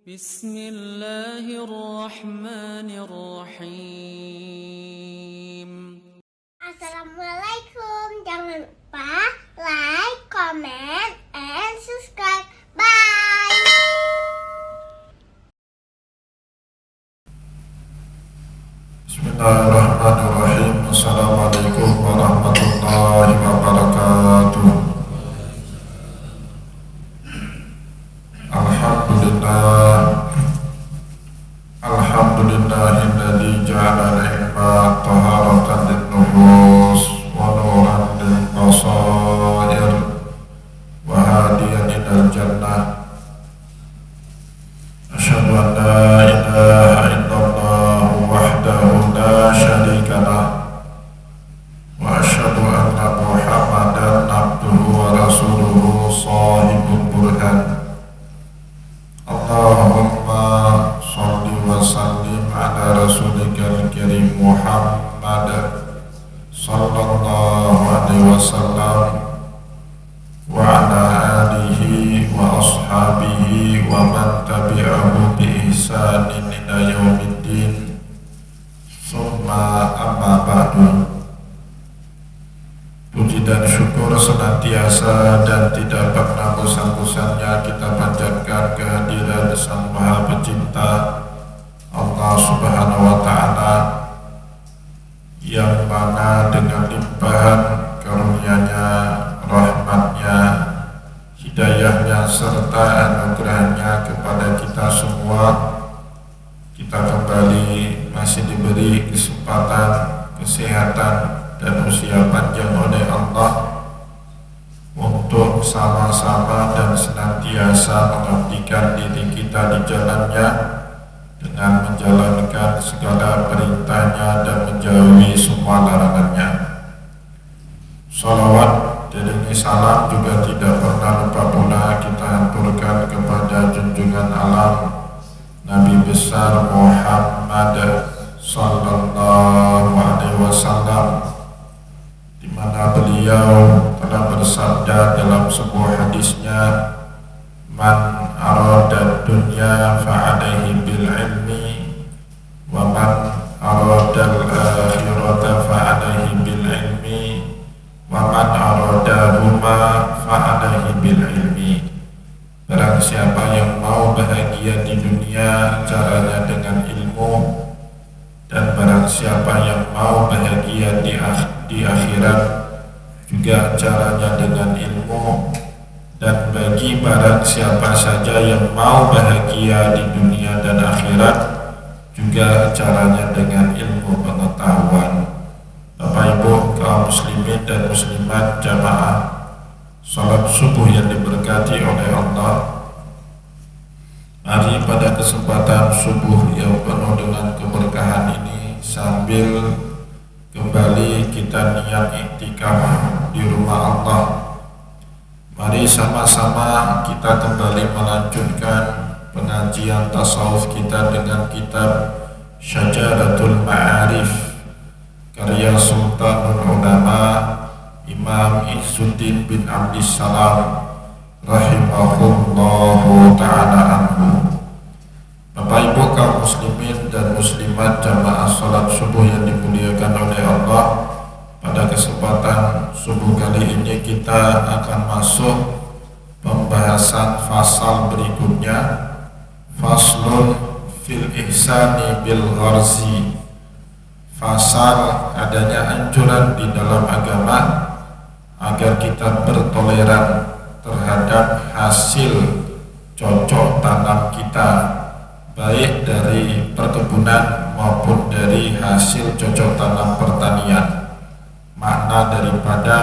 Bismillahirrahmanirrahim. Assalamualaikum. Jangan lupa like, comment, and subscribe. Bye. Bismillahirrahmanirrahim. Assalamualaikum warahmatullahi wabarakatuh. Alhamdulillahilladzi ja'ala al-ilma taharatan lin-nufus wa nuran lil-basair wa hadiyan ilal jannah. Asyhadu an la ilaha illallah wahdahu la syarika lah wa asyhadu anna Muhammadan abduhu wa rasuluhu shahibul burhan. Allahumma sholli wa sallim ala rasulika al-karim Muhammad sallallahu alaihi wasallam wa ala alihi wa ashabihi wa man tabi'ahu bi ihsanin ila yaumiddin. Summa amma ba'du. Puji dan syukur senantiasa dan tidak pernah bosan-bosannya kita panjatkan kehadiran Sang Maha Pencipta Allah Subhanahu wa Ta'ala, yang mana dengan limpahan karunia-Nya, rahmat-Nya, hidayah-Nya serta anugerah-Nya kepada kita semua, kita kembali masih diberi kesempatan, kesehatan dan usia panjang oleh Allah untuk sama-sama dan senantiasa mengabdikan diri kita di jalan-Nya dengan menjalankan segala perintah-Nya dan menjauhi semua larangan-Nya. Salawat dan salam juga tidak pernah lupa pula kita haturkan kepada junjungan alam Nabi besar Muhammad sallallahu alaihi wasallam, di mana beliau telah bersabda dalam sebuah hadisnya, man arada dunya fa'alaihi bil ilmi wa man arada al-akhirata fa'alaihi bil ilmi wa man arada huma fa'alaihi bil ilmi. Barang siapa yang mau bahagia di dunia, caranya dengan ilmu, dan barang siapa yang mau bahagia di akhirat, juga caranya dengan ilmu. Dan bagi barang siapa saja yang mau bahagia di dunia dan akhirat, juga caranya dengan ilmu pengetahuan. Bapak Ibu kaum muslimin dan muslimat jamaah salat subuh yang diberkati oleh Allah, mari pada kesempatan subuh yang penuh dengan keberkahan ini, sambil kembali kita niat iktikaf di rumah Allah, mari sama-sama kita kembali melanjutkan pengajian tasawuf kita dengan kitab Syajaratul Ma'arif karya Sultanul Ulama Imam Izzuddin bin Abdissalam rahimahullahu ta'ala anhu. Bapak Ibu kaum muslimin dan muslimat jamaah salat subuh yang dimuliakan oleh Allah, pada kesempatan subuh kali ini kita akan masuk pembahasan fasal berikutnya, faslun fil ihsani bil gharzi. Fasal adanya anjuran di dalam agama agar kita bertoleran terhadap hasil cocok tanam kita, baik dari perkebunan maupun dari hasil cocok tanam pertanian. Makna daripada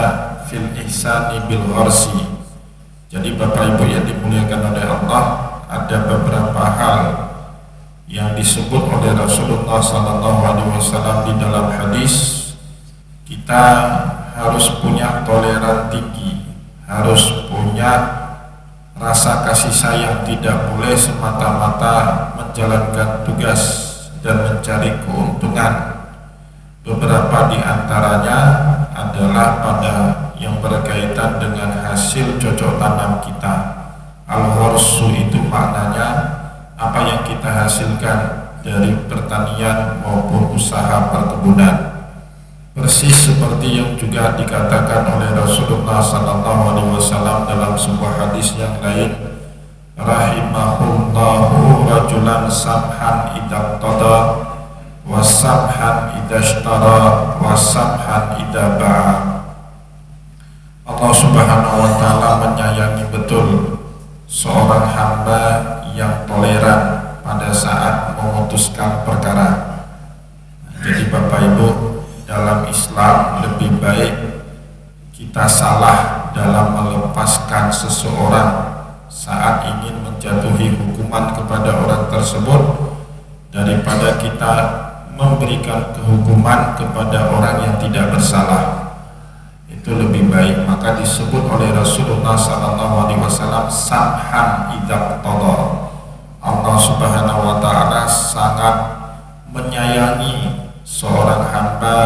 fil ihsani bil gharzi. Jadi Bapak Ibu yang dimuliakan oleh Allah, ada beberapa hal yang disebut oleh Rasulullah SAW di dalam hadis. Kita harus punya toleran tinggi, harus punya rasa kasih sayang, tidak boleh semata-mata menjalankan tugas dan mencari keuntungan. Beberapa di antaranya adalah pada yang berkaitan dengan hasil cocok tanam kita. Al-gharsu itu maknanya apa kita hasilkan dari pertanian maupun usaha perkebunan. Persis seperti yang juga dikatakan oleh Rasulullah SAW dalam sebuah hadis yang lain, rahimahullahu rajulan samhan idza qada wa samhan idza ishtara wa samhan idza ba'a. Allah Subhanahu wa taala menyayangi betul seorang hamba yang toleran pada saat memutuskan perkara. Jadi Bapak Ibu, dalam Islam lebih baik kita salah dalam melepaskan seseorang saat ingin menjatuhi hukuman kepada orang tersebut daripada kita memberikan kehukuman kepada orang yang tidak bersalah. Itu lebih baik. Maka disebut oleh Rasulullah SAW samhan idza qada. Allah Subhanahu wa taala sangat menyayangi seorang hamba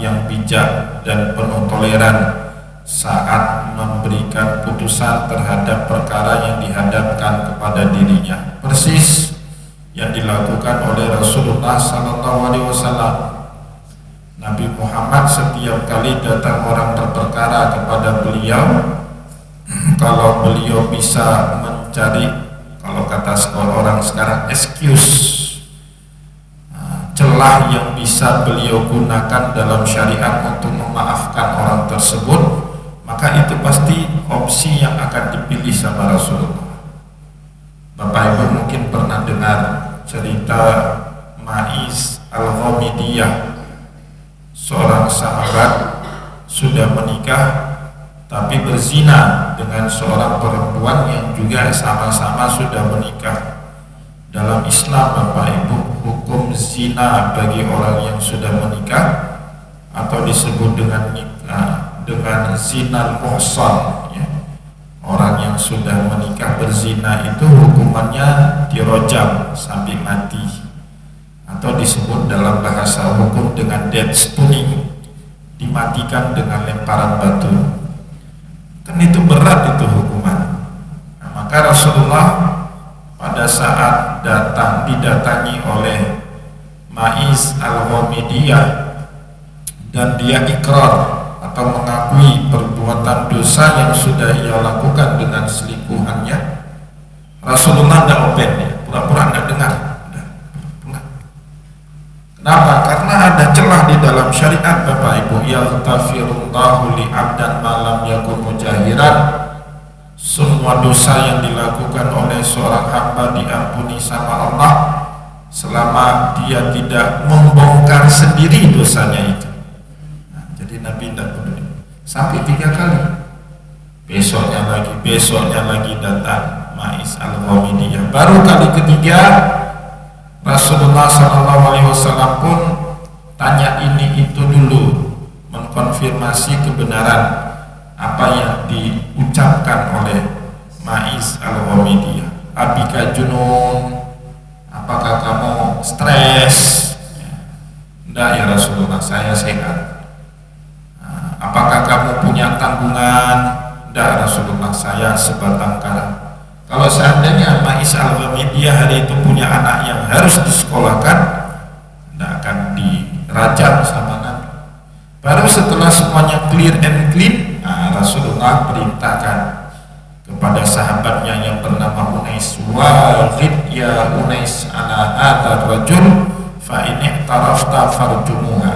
yang bijak dan penuh toleran saat memberikan putusan terhadap perkara yang dihadapkan kepada dirinya. Persis yang dilakukan oleh Rasulullah SAW. Nabi Muhammad setiap kali datang orang berperkara kepada beliau, kalau beliau bisa mencari, kalau kata orang sekarang, excuse, celah yang bisa beliau gunakan dalam syariat untuk memaafkan orang tersebut, maka itu pasti opsi yang akan dipilih sama Rasulullah. Bapak Ibu mungkin pernah dengar cerita Ma'iz Al-Ghamidiyah, seorang sahabat sudah menikah tapi berzina dengan seorang perempuan yang juga sama-sama sudah menikah. Dalam Islam Bapak Ibu, hukum zina bagi orang yang sudah menikah atau disebut dengan zina muhsan, ya. Orang yang sudah menikah berzina itu hukumannya dirojam sampai mati, atau disebut dalam bahasa hukum dengan death stoning, dimatikan dengan lemparan batu. Kan itu berat itu hukuman. Nah, maka Rasulullah pada saat didatangi oleh Ma'iz Al-Ghamidiyah dan dia ikrar atau mengakui perbuatan dosa yang sudah ia lakukan dengan selingkuhannya, Rasulullah tidak open, ya, pura-pura tidak dengar. Kenapa? Karena ada celah di dalam syariat Bapak Ibu. Yaghfirullahu li 'abdan ma lam yakun mujahiran. Semua dosa yang dilakukan oleh seorang hamba diampuni sama Allah selama dia tidak membongkar sendiri dosanya itu. Nah, jadi Nabi tidak peduli sampai 3 kali. Besoknya lagi datang Ma'iz Al-Ghamidiyah. Baru kali ketiga Rasulullah SAW pun tanya ini itu dulu, mengkonfirmasi kebenaran apa yang diucapkan oleh Ma'iz Al-Ghamidiyah. Abika junun, apakah kamu stres? Enggak ya Rasulullah, saya sehat. Apakah kamu punya tanggungan? Enggak Rasulullah, saya sebatang kara. Kalau seandainya Ma'iz Al-Ghamidiyah hari itu punya anak yang harus disekolahkan, tidak akan dirajam sama Nabi. Baru setelah semuanya clear and clean, Rasulullah perintahkan kepada sahabatnya yang bernama Unais, wa'rid ya Unais ala hadzal rajul fa in i'tarafta farjumuha.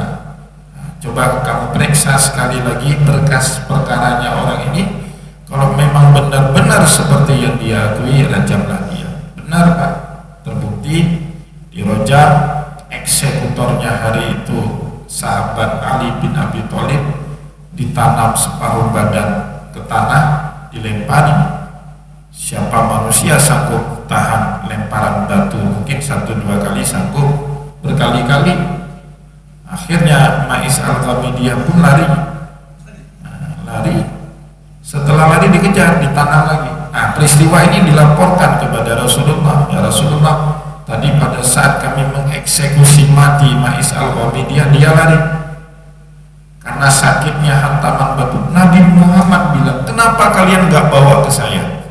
Coba kamu periksa sekali lagi berkas perkaranya orang ini. Kalau memang benar-benar seperti yang dia akui, rajamlah dia. Benar Pak, terbukti dirojam. Eksekutornya hari itu sahabat Ali bin Abi Thalib, ditanam separuh badan ke tanah, dilempari. Siapa manusia sanggup tahan lemparan batu? Mungkin 1-2 kali sanggup, berkali-kali. Akhirnya Ma'iz Al-Ghamidiyah pun lari. Setelah lari dikejar, ditanam lagi. Peristiwa ini dilaporkan kepada Rasulullah. Ya Rasulullah, tadi pada saat kami mengeksekusi mati Ma'iz Al-Ghamidiyah, dia lari karena sakitnya hantaman batu. Nabi Muhammad bilang, kenapa kalian gak bawa ke saya?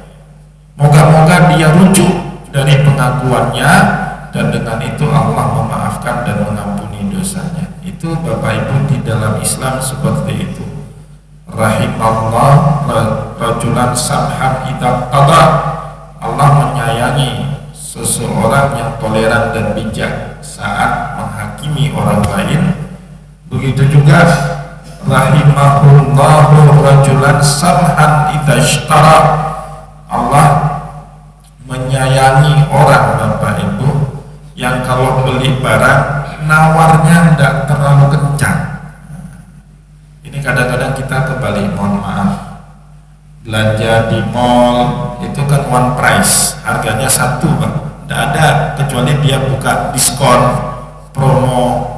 Moga-moga dia rujuk. dari pengakuannya, dan dengan itu Allah memaafkan dan mengampuni dosanya. Itu Bapak Ibu di dalam Islam seperti itu. Rahimallah rajulan samhan idza qada. Allah menyayangi seseorang yang toleran dan bijak saat menghakimi orang lain. Begitu juga rahimahullahu rajulan samhan idza ishtara. Allah menyayangi orang Bapak Ibu yang kalau beli barang nawarnya tidak terlalu kencang. Ini kadang-kadang kita kebalik, mohon maaf. Belanja di mall itu kan one price, harganya satu Pak. Tidak ada kecuali dia buka diskon, promo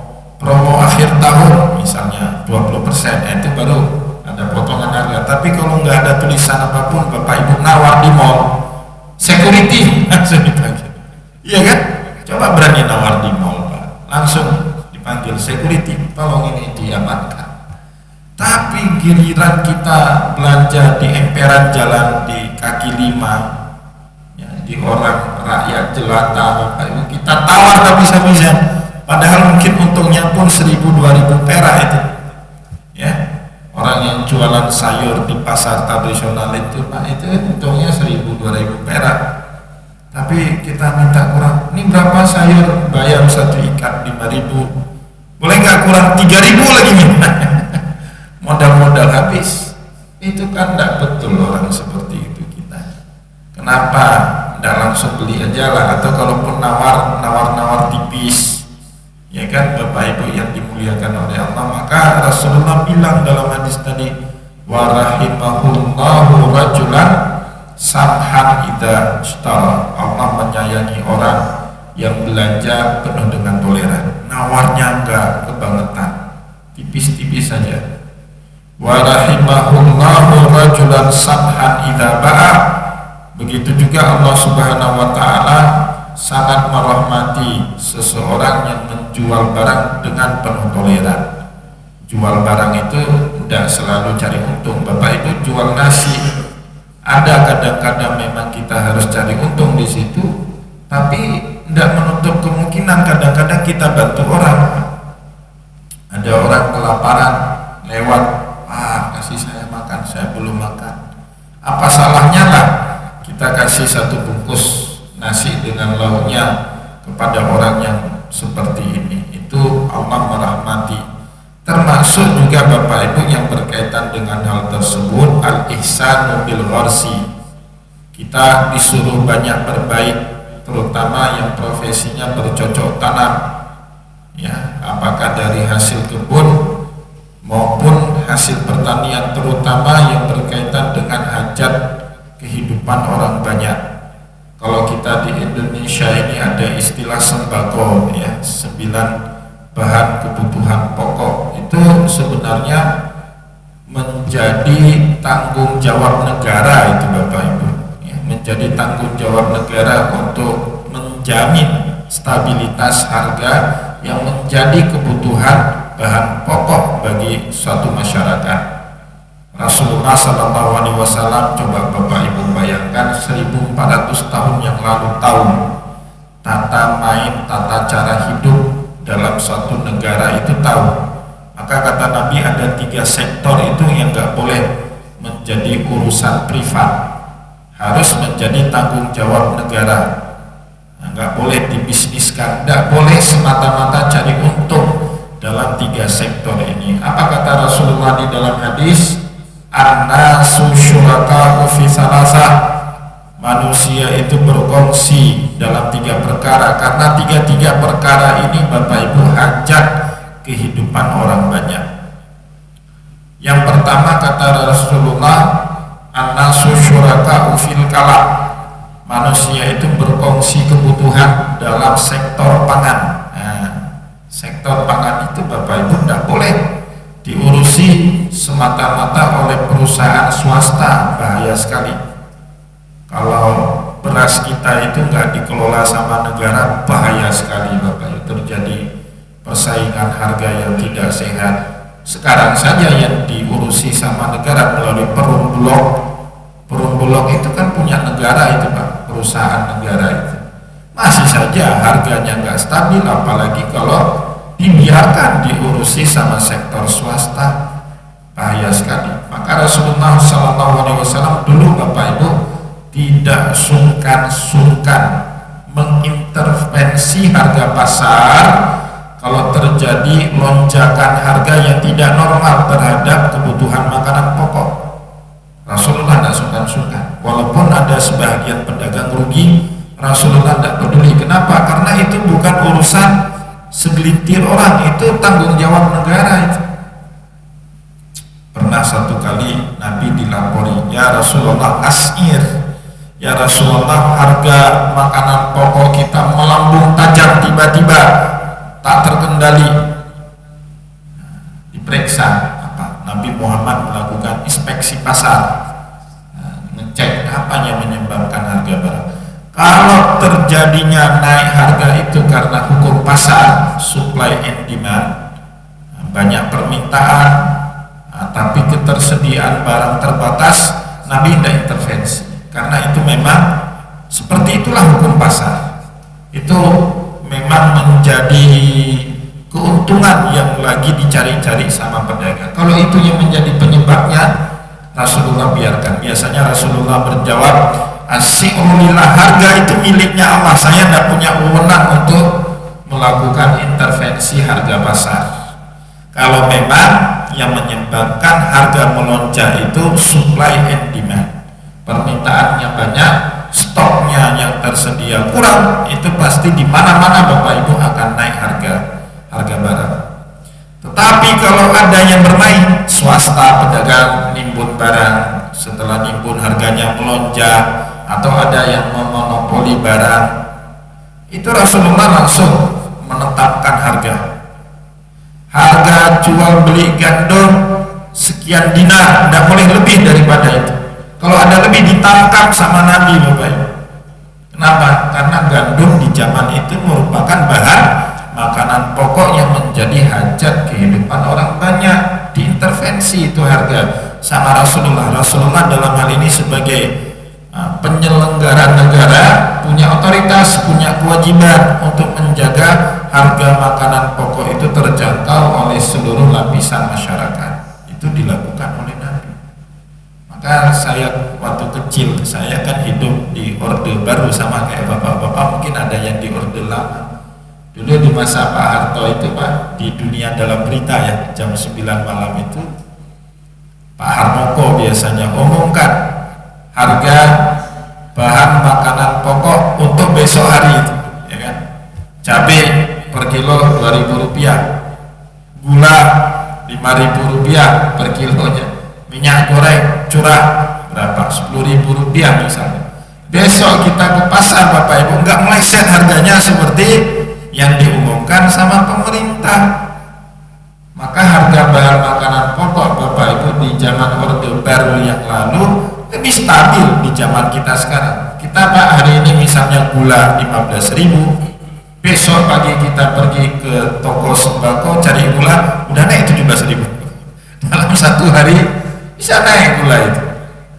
akhir tahun misalnya 20%, itu baru ada potongan harga. Tapi kalau nggak ada tulisan apapun, Bapak Ibu nawar di mall, security langsung dipanggil. Iya kan? Coba berani nawar di mall Pak, langsung dipanggil security, tolong ini diamankan. Tapi giliran kita belanja di emperan jalan, di kaki lima, ya, di orang rakyat jelata, kita tawar habis-habisan, padahal mungkin untungnya pun 1.000-2.000 perak itu, ya. Orang yang jualan sayur di pasar tradisional itu Pak, itu untungnya 1.000-2.000 perak. Tapi kita minta kurang, ini berapa sayur, bayar satu ikat 5.000, boleh nggak kurang 3.000 lagi minta? Modal-modal habis. Itu kan tidak betul orang seperti itu kita. Kenapa tidak langsung beli aja lah? Atau kalaupun nawar tipis, ya kan Bapak Ibu yang dimuliakan oleh Allah, maka Rasulullah bilang dalam hadis tadi, wa rahimahullahu rajulan samhan idza ishtara. Allah menyayangi orang yang belanja penuh dengan toleran, nawarnya enggak kebangetan, tipis-tipis saja. Wa rahimahullahu rajulan samhan idza ba'a. Begitu juga Allah Subhanahu wa taala sangat merahmati seseorang yang menjual barang dengan penuh toleran. Jual barang itu tidak selalu cari untung. Bapak Ibu jual nasi, ada kadang-kadang memang kita harus cari untung di situ, tapi tidak menutup kemungkinan kadang-kadang kita bantu orang. Ada orang kelaparan lewat, Pak, kasih saya makan, saya belum makan. Apa salahnya lah kita kasih satu bungkus nasi dengan lauknya kepada orang yang seperti ini? Itu Allah merahmati. Termasuk juga Bapak Ibu yang berkaitan dengan hal tersebut, al-ihsanu bil gharsi. Kita disuruh banyak berbaik, terutama yang profesinya bercocok tanam, ya, apakah dari hasil kebun maupun hasil pertanian, terutama yang berkaitan dengan hajat kehidupan orang banyak. Kalau kita di Indonesia ini ada istilah sembako, ya, 9 bahan kebutuhan pokok. Itu sebenarnya menjadi tanggung jawab negara, itu Bapak Ibu, ya, menjadi tanggung jawab negara untuk menjamin stabilitas harga yang menjadi kebutuhan bahan pokok bagi suatu masyarakat. Rasulullah SAW, coba Bapak Ibu bayangkan, 1400 tahun yang lalu tahu tata main, tata cara hidup dalam suatu negara itu tahu. Maka kata Nabi ada 3 sektor itu yang nggak boleh menjadi urusan privat, harus menjadi tanggung jawab negara. Nggak boleh dibisniskan, nggak boleh semata-mata cari untung dalam 3 sektor ini. Apa kata Rasulullah di dalam hadis? An-nasu syuraka'u fi thalatha. Manusia itu berkongsi dalam 3 perkara, karena 3 perkara ini Bapak Ibu hajat kehidupan orang banyak. Yang pertama kata Rasulullah, an-nasu syuraka'u fil kalam. Manusia itu berkongsi kebutuhan dalam sektor pangan. Nah, sektor pangan itu Bapak Ibu tidak boleh diurusi semata-mata oleh perusahaan swasta, bahaya sekali. Kalau beras kita itu nggak dikelola sama negara, bahaya sekali Bapak Ibu, terjadi persaingan harga yang tidak sehat. Sekarang saja yang diurusi sama negara melalui Perum Bulog itu kan punya negara itu Pak, perusahaan negara itu. masih saja harganya nggak stabil, apalagi kalau dibiarkan diurusi sama sektor swasta. Bahaya sekali. Maka Rasulullah SAW dulu Bapak Ibu tidak sungkan-sungkan mengintervensi harga pasar kalau terjadi lonjakan harga yang tidak normal terhadap kebutuhan makanan pokok. Rasulullah tidak sungkan-sungkan. Walaupun ada sebagian pedagang rugi, Rasulullah tidak peduli. Kenapa? Karena itu bukan urusan segelintir orang, itu tanggung jawab negara itu. Pernah satu kali Nabi dilapori, ya Rasulullah as'ir, ya Rasulullah harga makanan pokok kita melambung tajam tiba-tiba, tak terkendali. Diperiksa, Nabi Muhammad melakukan inspeksi pasar, ngecek apa yang menyebabkan harga barang. Kalau terjadinya naik harga itu karena hukum pasar, supply and demand, banyak permintaan, tapi ketersediaan barang terbatas, Nabi tidak intervensi, karena itu memang seperti itulah hukum pasar. Itu memang menjadi keuntungan yang lagi dicari-cari sama pedagang. Kalau itu yang menjadi penyebabnya, Rasulullah biarkan. Biasanya Rasulullah berjawab, asy'urulillah, harga itu miliknya Allah, saya tidak punya wewenang untuk melakukan intervensi harga pasar. Kalau memang yang menyebabkan harga melonjak itu supply and demand, permintaannya banyak, stoknya yang tersedia kurang, itu pasti di mana-mana Bapak Ibu akan naik harga barang. Tetapi kalau ada yang bermain, swasta pedagang nimbun barang, setelah nimbun harganya melonjak, atau ada yang memonopoli barang, itu Rasulullah langsung menetapkan harga jual beli gandum sekian dinar, tidak boleh lebih daripada itu. Kalau ada lebih ditangkap sama Nabi Bapak Ibu. Kenapa? Karena gandum di zaman itu merupakan bahan makanan pokok yang menjadi hajat kehidupan orang banyak. Diintervensi itu harga sama Rasulullah. Rasulullah dalam hal ini sebagai penyelenggara negara punya otoritas, punya kewajiban untuk menjaga harga makanan pokok itu terjangkau oleh seluruh lapisan masyarakat. Itu dilakukan oleh Nabi. Maka saya waktu kecil, saya kan hidup di Orde Baru sama kayak bapak-bapak, mungkin ada yang di Orde Lama. Dulu di masa Pak Harto itu Pak, di Dunia Dalam Berita ya, jam 9 malam itu Pak Harmoko biasanya umumkan harga bahan makanan pokok untuk besok hari itu, ya kan? Cabai per kilo Rp2.000, gula Rp5.000 per kilonya, minyak goreng curah berapa? Rp10.000 misalnya. Besok kita ke pasar Bapak Ibu, nggak meleset harganya seperti yang diumumkan sama pemerintah. Maka harga bahan makanan pokok Bapak Ibu di zaman Orde Baru yang lalu lebih stabil di zaman kita sekarang. Kita Pak hari ini misalnya gula 15.000, besok pagi kita pergi ke toko sembako cari gula udah naik 17.000. Dalam satu hari bisa naik gula itu.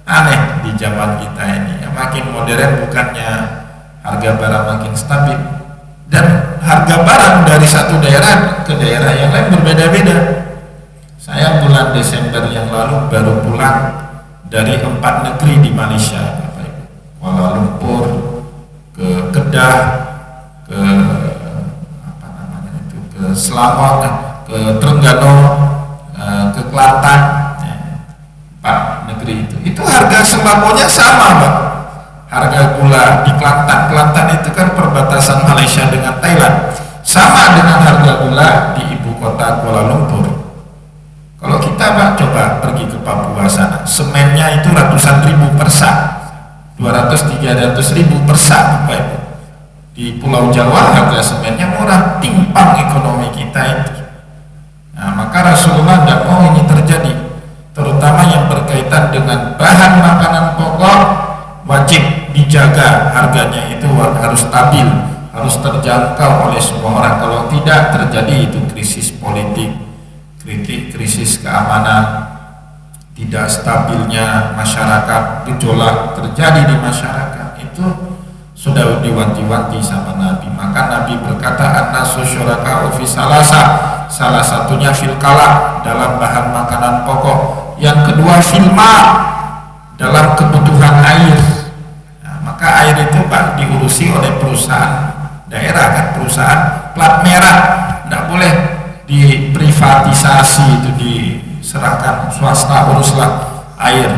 Aneh di zaman kita ini. Yang makin modern bukannya harga barang makin stabil, dan harga barang dari satu daerah ke daerah yang lain berbeda-beda. Saya bulan Desember yang lalu baru pulang dari 4 negeri di Malaysia, Kuala Lumpur, ke Kedah, ke ke Selangor, ke Terengganu, ke Kelantan, 4 negeri itu. Itu harga sembakonya sama, Pak. Harga gula di Kelantan itu kan perbatasan Malaysia dengan Thailand, sama dengan harga gula di ibu kota Kuala Lumpur. Kalau kita Pak coba pergi ke Papua sana, semennya itu ratusan ribu per sak, 200-300 ribu per sak Bapak Ibu. Di Pulau Jawa harga semennya murah, timpang ekonomi kita itu. Nah, maka Rasulullah tidak mau ini terjadi, terutama yang berkaitan dengan bahan makanan pokok. Wajib dijaga harganya itu harus stabil, harus terjangkau oleh semua orang. Kalau tidak terjadi itu krisis politik, krisis keamanan, tidak stabilnya masyarakat, gejolak terjadi di masyarakat, itu sudah diwanti-wanti sama Nabi. Maka Nabi berkata, an-nasu syuraka'u fi salah satunya fil kala, dalam bahan makanan pokok. Yang kedua filma, dalam kebutuhan air. Nah, maka air itu Pak diurusi oleh perusahaan daerah kan, perusahaan plat merah, tidak boleh diprivatisasi, itu diserahkan swasta, uruslah air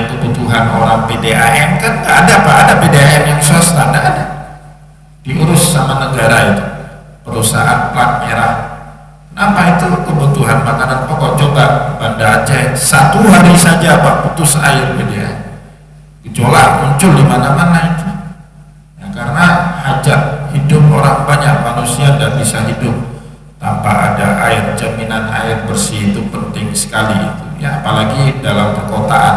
kebutuhan orang. PDAM kan nggak ada Pak, ada PDAM yang swasta, nggak ada, diurus sama negara itu, perusahaan plat merah. Apa itu kebutuhan makanan pokok? Coba Banda Aceh 1 hari saja Pak putus air PDAM, gejolak muncul di mana-mana itu ya, karena hajat hidup orang banyak, manusia tidak bisa hidup tanpa ada air. Jaminan air bersih itu penting sekali itu ya, apalagi dalam perkotaan.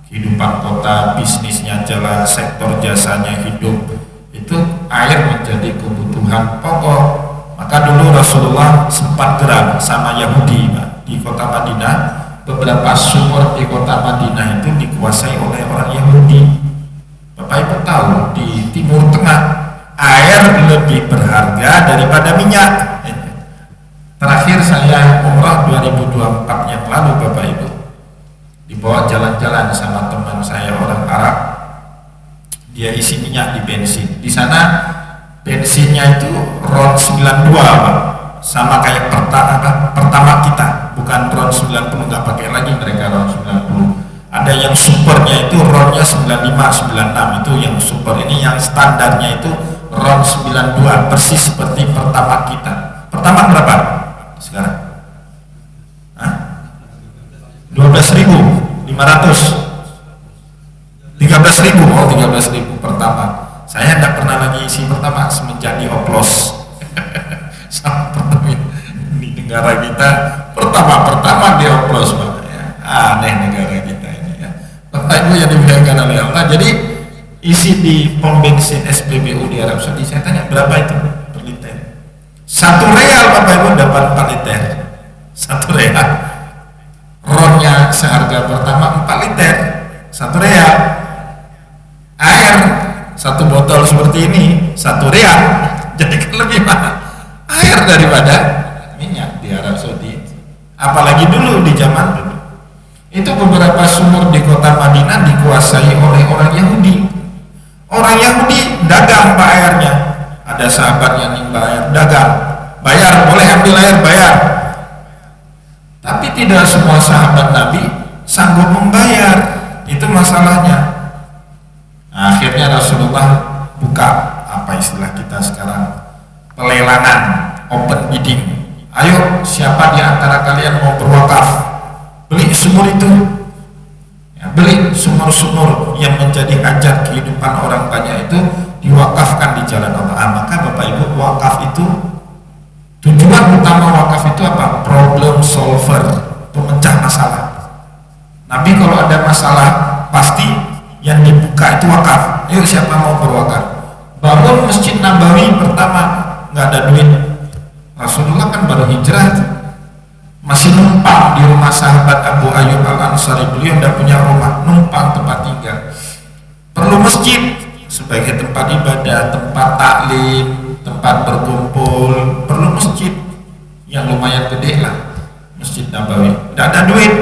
Kehidupan kota, bisnisnya jalan, sektor jasanya hidup, itu air menjadi kebutuhan pokok. Maka dulu Rasulullah sempat geram sama Yahudi Pak, di kota Madinah. Beberapa sumur di kota Madinah itu dikuasai oleh orang Yahudi. Bapak Ibu tahu di Timur Tengah air lebih berharga daripada minyak. Terakhir saya umrah 2024 yang lalu Bapak Ibu, dibawa jalan-jalan sama teman saya orang Arab. Dia isi minyak di bensin. Di sana bensinnya itu RON 92 Pak, sama kayak pertama kita, bukan RON 90, nggak pakai lagi mereka RON 90. Ada yang supernya itu RON-nya 95, 96, itu yang super. Ini yang standarnya itu RON 92, persis seperti pertama kita. Pertama berapa sekarang? 12.500, 13.000, oh 13.000 pertama. Saya tidak pernah lagi isi pertama semenjak dioplos sama Pertamina di negara kita. Pertama dioplos Pak ya. Aneh negara kita ini ya. Bapak Ibu yang dimuliakan oleh Allah. Jadi isi di pom bensin SPBU di Arab Saudi, saya tanya berapa itu per liter? 1 real Bapak Ibu dapat 4 liter. 1 real. RON-nya seharga pertama 4 liter, 1 real. Air 1 botol seperti ini 1 real, jadi kan lebih mahal air daripada minyak di Arab Saudi. Apalagi dulu di zaman dulu itu beberapa sumur di kota Madinah dikuasai oleh orang Yahudi. Orang Yahudi dagang Pak airnya. Ada sahabat yang nimba air, dagang, bayar, boleh ambil air, bayar. Tapi tidak semua sahabat Nabi sanggup membayar, itu masalahnya. Akhirnya Rasulullah buka, apa istilah kita sekarang, pelelangan, open bidding. Ayo, siapa di antara kalian mau berwakaf, beli sumur itu ya, beli sumur-sumur yang menjadi hajat kehidupan orang banyak itu, diwakafkan di jalan Allah. Maka Bapak Ibu, wakaf itu, tujuan utama wakaf itu apa? Problem solver, pemecah masalah. Nabi kalau ada masalah pasti yang dibuka itu wakaf. Yuk siapa mau berwakaf? Bangun Masjid Nabawi pertama, nggak ada duit. Rasulullah kan baru hijrah, masih numpang di rumah sahabat Abu Ayyub Al-Ansari. Beliau tidak punya rumah, numpang tempat tinggal. Perlu masjid sebagai tempat ibadah, tempat taklim, tempat berkumpul, perlu masjid yang lumayan gede lah, Masjid Nabawi. Tidak ada duit.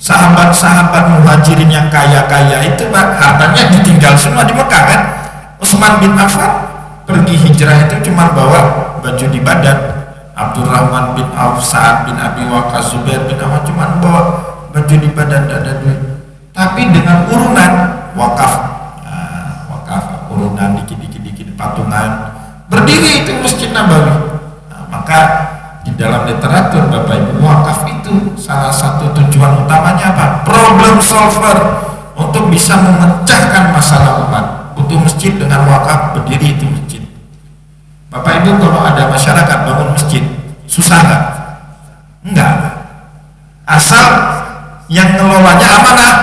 Sahabat-sahabat muhajirin yang kaya-kaya itu Pak, hartanya ditinggal semua di Mekah kan. Utsman bin Affan pergi hijrah itu cuma bawa baju di badan. Abdurrahman bin Auf, Sa'ad bin Abi Waqqas, Zubair bin Awam cuma bawa baju di badan, tidak ada duit. Tapi dengan urunan wakaf, wakaf urunan dikit-dikit patungan, berdiri itu Masjid Nabawi. Maka di dalam literatur Bapak Ibu, wakaf itu salah satu tujuan utamanya apa? Problem solver, untuk bisa memecahkan masalah umat. Butuh masjid, dengan wakaf berdiri itu masjid. Bapak Ibu, kalau ada masyarakat bangun masjid, susah nggak? Enggak. Asal yang ngelolanya amanah,